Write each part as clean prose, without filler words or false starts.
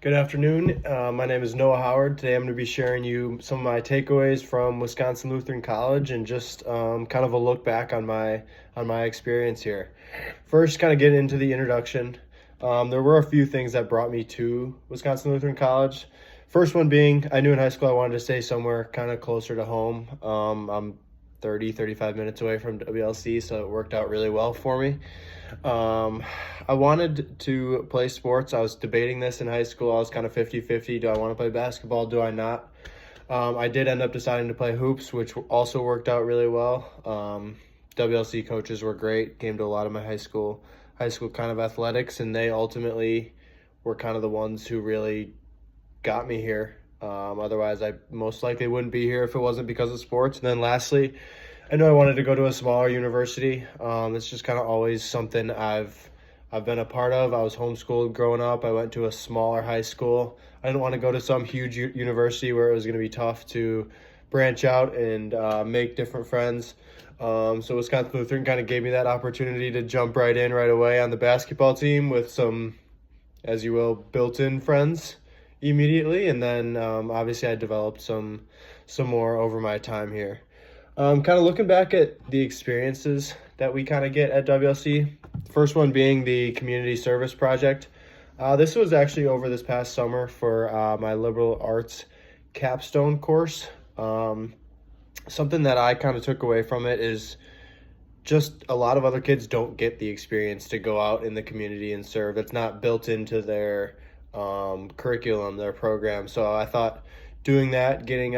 Good afternoon. My name is Noah Howard. Today I'm going to be sharing you some of my takeaways from Wisconsin Lutheran College and just kind of a look back on my experience here. First, kind of get into the introduction. There were a few things that brought me to Wisconsin Lutheran College. First one being, I knew in high school I wanted to stay somewhere kind of closer to home. I'm 35 minutes away from WLC, so it worked out really well for me. I wanted to play sports. I was debating this in high school. I was kind of 50-50. Do I want to play basketball? Do I not? I did end up deciding to play hoops, which also worked out really well. WLC coaches were great. Came to a lot of my high school kind of athletics, and they ultimately were kind of the ones who really got me here. Otherwise, I most likely wouldn't be here if it wasn't because of sports. And then lastly, I know I wanted to go to a smaller university. It's just kind of always something I've been a part of. I was homeschooled growing up. I went to a smaller high school. I didn't want to go to some huge university where it was going to be tough to branch out and make different friends. So Wisconsin Lutheran kind of gave me that opportunity to jump right in right away on the basketball team with some, as you will, built-in friends immediately. And then obviously I developed some more over my time here. Kind of looking back at the experiences that we kind of get at WLC. First one being the community service project. This was actually over this past summer for my liberal arts capstone course. Something that I kind of took away from it is just a lot of other kids don't get the experience to go out in the community and serve. It's not built into their curriculum, their program. So I thought doing that, getting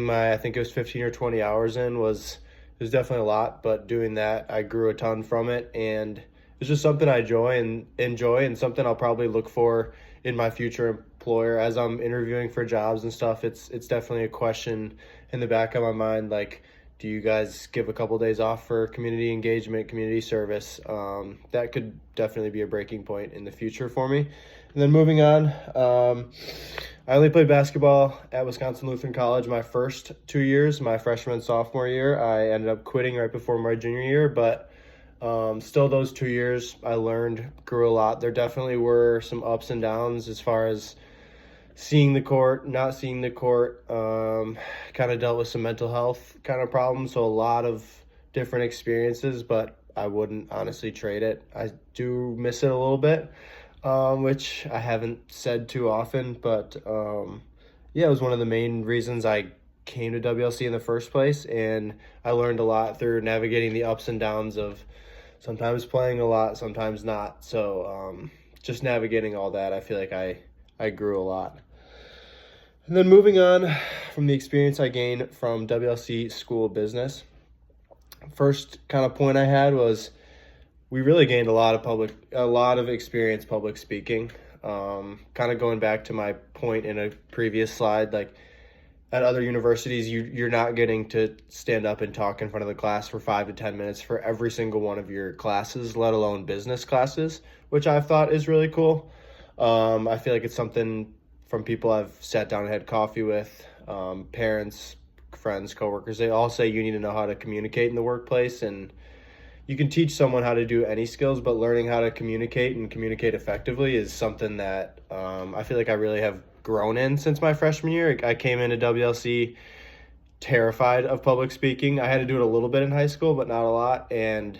my, I think it was 15 or 20 hours in was definitely a lot, but doing that, I grew a ton from it, and it's just something I enjoy and something I'll probably look for in my future employer as I'm interviewing for jobs and stuff. It's definitely a question in the back of my mind, like, do you guys give a couple days off for community engagement, community service? That could definitely be a breaking point in the future for me. And then moving on, I only played basketball at Wisconsin Lutheran College my first 2 years, my freshman and sophomore year. I ended up quitting right before my junior year, but still those 2 years I learned, grew a lot. There definitely were some ups and downs as far as seeing the court, not seeing the court, kind of dealt with some mental health kind of problems. So a lot of different experiences, but I wouldn't honestly trade it. I do miss it a little bit, which I haven't said too often, but yeah, it was one of the main reasons I came to WLC in the first place. And I learned a lot through navigating the ups and downs of sometimes playing a lot, sometimes not. So just navigating all that, I feel like I grew a lot. And then moving on from the experience I gained from WLC School of Business, first kind of point I had was we really gained a lot of experience public speaking. Kind of going back to my point in a previous slide, like at other universities, you're not getting to stand up and talk in front of the class for 5 to 10 minutes for every single one of your classes, let alone business classes, which I've thought is really cool. I feel like it's something from people I've sat down and had coffee with, parents, friends, coworkers. They all say you need to know how to communicate in the workplace, and you can teach someone how to do any skills, but learning how to communicate and communicate effectively is something that I feel like I really have grown in since my freshman year. I came into WLC terrified of public speaking. I had to do it a little bit in high school, but not a lot. And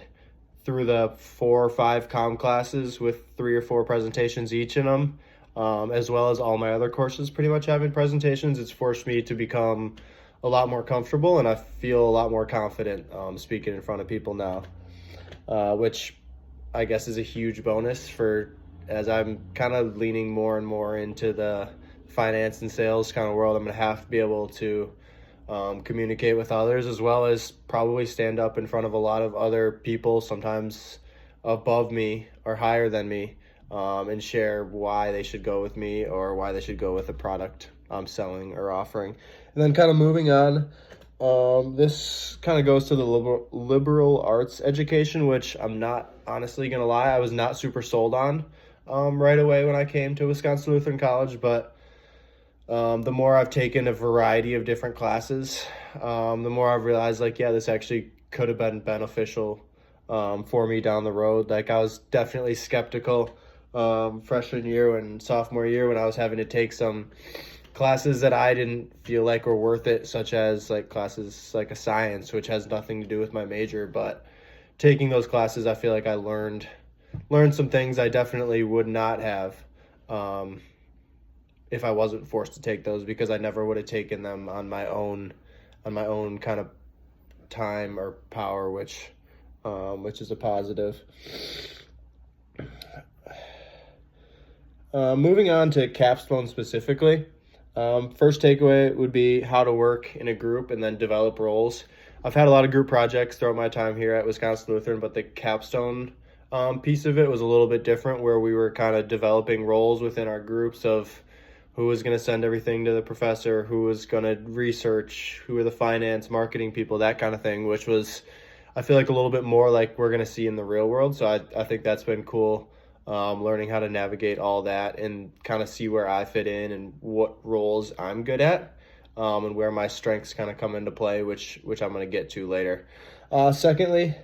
through the 4 or 5 comm classes with 3 or 4 presentations each in them, as well as all my other courses pretty much having presentations, it's forced me to become a lot more comfortable, and I feel a lot more confident speaking in front of people now, which I guess is a huge bonus for as I'm kind of leaning more and more into the finance and sales kind of world. I'm going to have to be able to communicate with others, as well as probably stand up in front of a lot of other people, sometimes above me or higher than me, and share why they should go with me or why they should go with a product I'm selling or offering. And then kind of moving on, this kind of goes to the liberal arts education, which I'm not honestly going to lie, I was not super sold on right away when I came to Wisconsin Lutheran College, but the more I've taken a variety of different classes, the more I've realized, like, yeah, this actually could have been beneficial for me down the road. Like, I was definitely skeptical freshman year and sophomore year when I was having to take some classes that I didn't feel like were worth it, such as like classes like a science, which has nothing to do with my major. But taking those classes, I feel like I learned some things I definitely would not have um, if I wasn't forced to take those, because I never would have taken them on my own kind of time or power, which is a positive. Moving on to capstone specifically, first takeaway would be how to work in a group and then develop roles. I've had a lot of group projects throughout my time here at Wisconsin Lutheran, but the capstone piece of it was a little bit different, where we were kind of developing roles within our groups of who was going to send everything to the professor, who was going to research, who were the finance, marketing people, that kind of thing, which was, I feel like, a little bit more like we're going to see in the real world. So I think that's been cool, learning how to navigate all that and kind of see where I fit in and what roles I'm good at, and where my strengths kind of come into play, which I'm going to get to later. Secondly,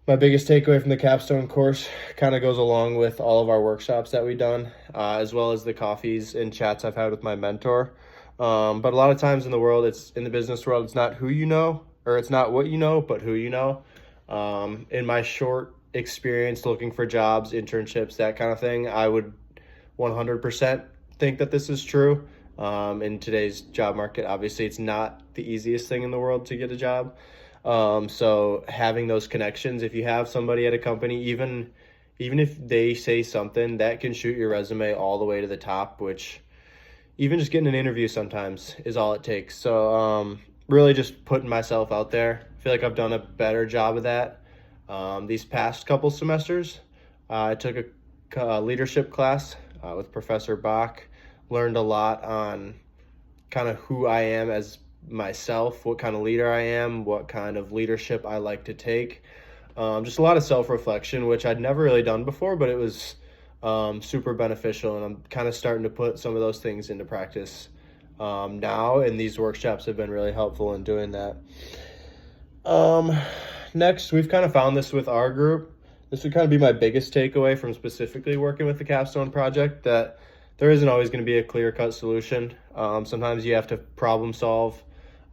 my biggest takeaway from the capstone course kind of goes along with all of our workshops that we've done, as well as the coffees and chats I've had with my mentor. But a lot of times in the world, it's in the business world, it's not who you know, or it's not what you know, but who you know. In my short experience looking for jobs, internships, that kind of thing, I would 100% think that this is true. In today's job market, obviously, it's not the easiest thing in the world to get a job. So having those connections, if you have somebody at a company, even if they say something, that can shoot your resume all the way to the top, which even just getting an interview sometimes is all it takes. So really just putting myself out there. I feel like I've done a better job of that these past couple semesters. I took a leadership class with Professor Bach, learned a lot on kind of who I am as myself, what kind of leader I am, what kind of leadership I like to take. Just a lot of self-reflection, which I'd never really done before, but it was super beneficial, and I'm kind of starting to put some of those things into practice now, and these workshops have been really helpful in doing that. Next, we've kind of found this with our group. This would kind of be my biggest takeaway from specifically working with the capstone project, that there isn't always going to be a clear-cut solution. Sometimes you have to problem solve,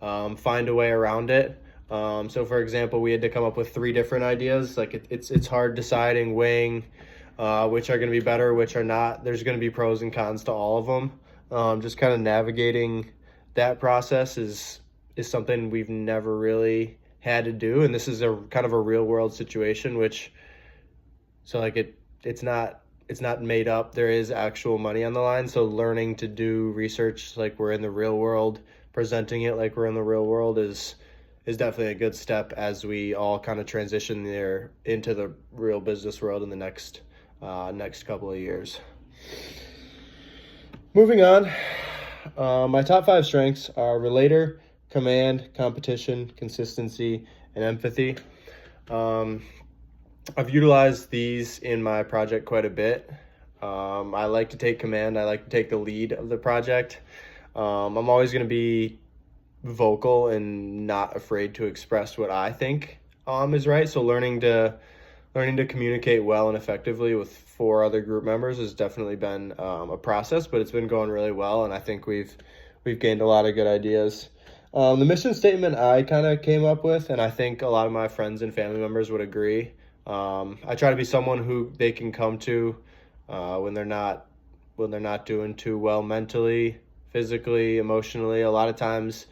find a way around it. So for example, we had to come up with 3 different ideas. Like it's hard deciding, weighing which are going to be better, which are not. There's going to be pros and cons to all of them. Just kind of navigating that process is something we've never really had to do, and this is a kind of a real world situation, which, so like it's not made up. There is actual money on the line. So learning to do research like we're in the real world, presenting it like we're in the real world is definitely a good step as we all kind of transition there into the real business world in the next couple of years. Moving on, my top 5 strengths are relator, command, competition, consistency, and empathy. I've utilized these in my project quite a bit. I like to take command. I like to take the lead of the project. I'm always going to be vocal and not afraid to express what I think is right. So learning to communicate well and effectively with 4 other group members has definitely been a process, but it's been going really well, and I think we've gained a lot of good ideas. The mission statement I kind of came up with, and I think a lot of my friends and family members would agree. I try to be someone who they can come to when they're not doing too well mentally, physically, emotionally. A lot of times,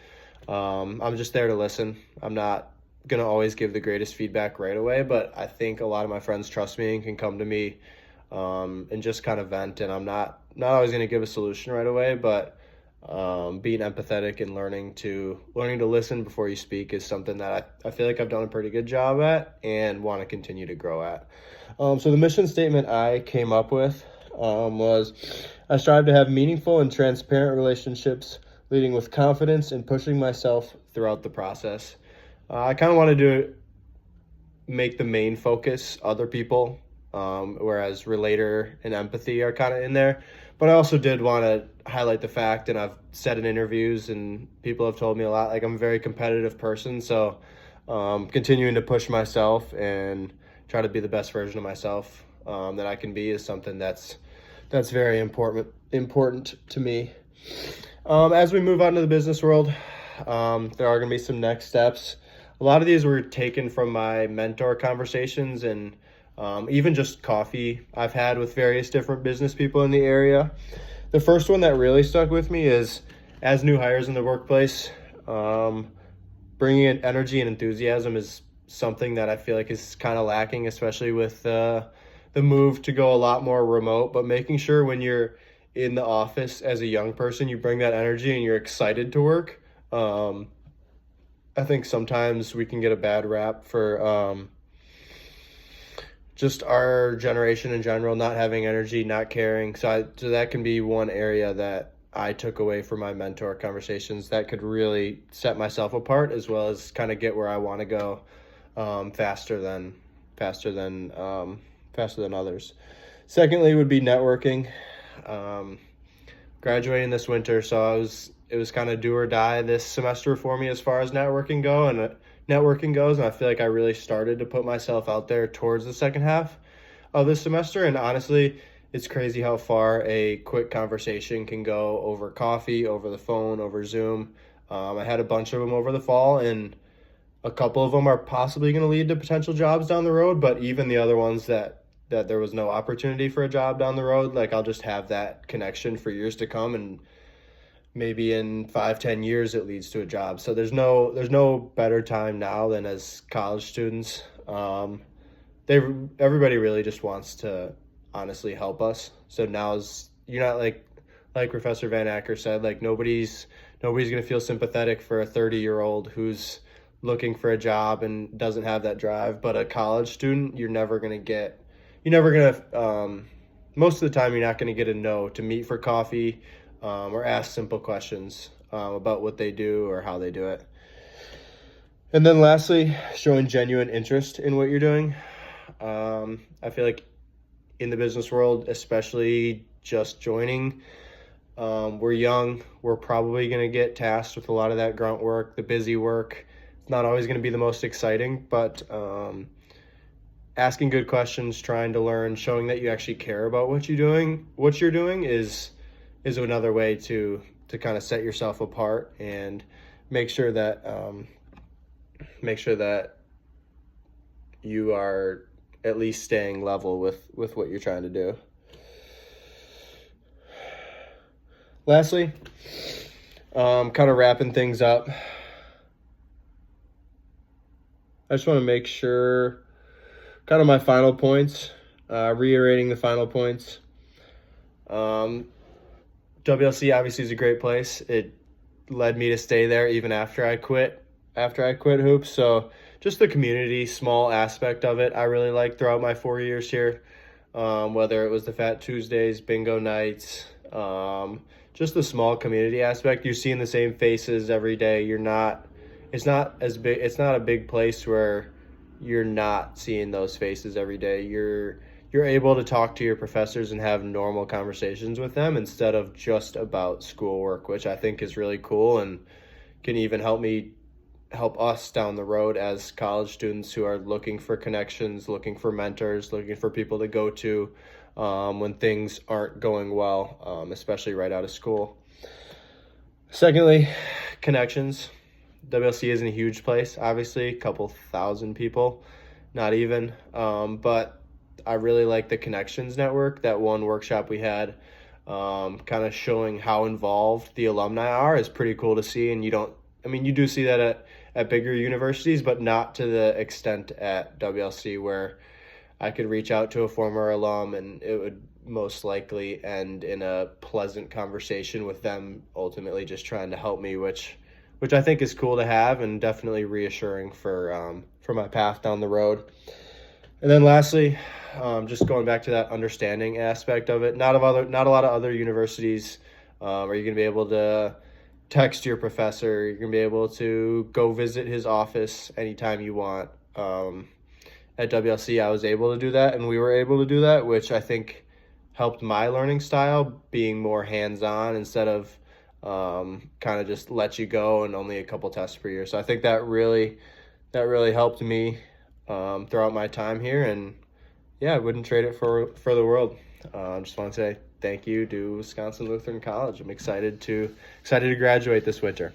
I'm just there to listen. I'm not gonna always give the greatest feedback right away, but I think a lot of my friends trust me and can come to me and just kind of vent. And I'm not always gonna give a solution right away, but being empathetic and learning to listen before you speak is something that I feel like I've done a pretty good job at and want to continue to grow at. So the mission statement I came up with was, I strive to have meaningful and transparent relationships, leading with confidence and pushing myself throughout the process. I kind of wanted to make the main focus other people, whereas relator and empathy are kind of in there. But I also did want to highlight the fact, and I've said in interviews and people have told me a lot, like I'm a very competitive person. So continuing to push myself and try to be the best version of myself that I can be is something that's very important to me. As we move on to the business world, there are going to be some next steps. A lot of these were taken from my mentor conversations and even just coffee I've had with various different business people in the area. The first one that really stuck with me is, as new hires in the workplace, bringing in energy and enthusiasm is something that I feel like is kind of lacking, especially with the move to go a lot more remote. But making sure when you're in the office as a young person, you bring that energy and you're excited to work. I think sometimes we can get a bad rap for just our generation in general, not having energy, not caring. So that can be one area that I took away from my mentor conversations that could really set myself apart, as well as kind of get where I want to go faster than others. Secondly, would be networking. Graduating this winter, so it was kind of do or die this semester for me as far as networking goes, and I feel like I really started to put myself out there towards the second half of this semester. And honestly, it's crazy how far a quick conversation can go over coffee, over the phone, over Zoom. I had a bunch of them over the fall, and a couple of them are possibly going to lead to potential jobs down the road, but even the other ones that there was no opportunity for a job down the road, like I'll just have that connection for years to come, and maybe in 5-10 years it leads to a job. So there's no better time now than as college students. Everybody really just wants to honestly help us. So you're not like Professor Van Acker said, like nobody's gonna feel sympathetic for a 30-year-old who's looking for a job and doesn't have that drive. But a college student, most of the time you're not gonna get a no to meet for coffee or ask simple questions about what they do or how they do it. And then lastly, showing genuine interest in what you're doing. I feel like in the business world, especially just joining, we're young. We're probably going to get tasked with a lot of that grunt work, the busy work. It's not always going to be the most exciting, but asking good questions, trying to learn, showing that you actually care about what you're doing is another way to kind of set yourself apart and make sure that you are at least staying level with what you're trying to do. Lastly, kind of wrapping things up, I just want to make sure, kind of my final points, reiterating the final points. WLC obviously is a great place. It led me to stay there even after I quit hoops. So just the community, small aspect of it, I really liked throughout my 4 years here. Whether it was the Fat Tuesdays, bingo nights, just the small community aspect. You're seeing the same faces every day. It's not a big place where you're not seeing those faces every day. You're able to talk to your professors and have normal conversations with them instead of just about schoolwork, which I think is really cool and can even help us down the road as college students who are looking for connections, looking for mentors, looking for people to go to when things aren't going well, especially right out of school. Secondly, connections. WLC isn't a huge place, obviously, a couple thousand people, not even, but I really like the connections network. That one workshop we had, kind of showing how involved the alumni are, is pretty cool to see. And you do see that at bigger universities, but not to the extent at WLC, where I could reach out to a former alum and it would most likely end in a pleasant conversation with them ultimately just trying to help me, which I think is cool to have and definitely reassuring for my path down the road. And then lastly, just going back to that understanding aspect of it, not a lot of other universities are you going to be able to text your professor. You're going to be able to go visit his office anytime you want. At WLC, I was able to do that, and we were able to do that, which I think helped my learning style, being more hands-on instead of kind of just let you go and only a couple tests per year. So I think that really helped me throughout my time here, and yeah, I wouldn't trade it for the world. Just want to say thank you to Wisconsin Lutheran College. I'm excited to graduate this winter.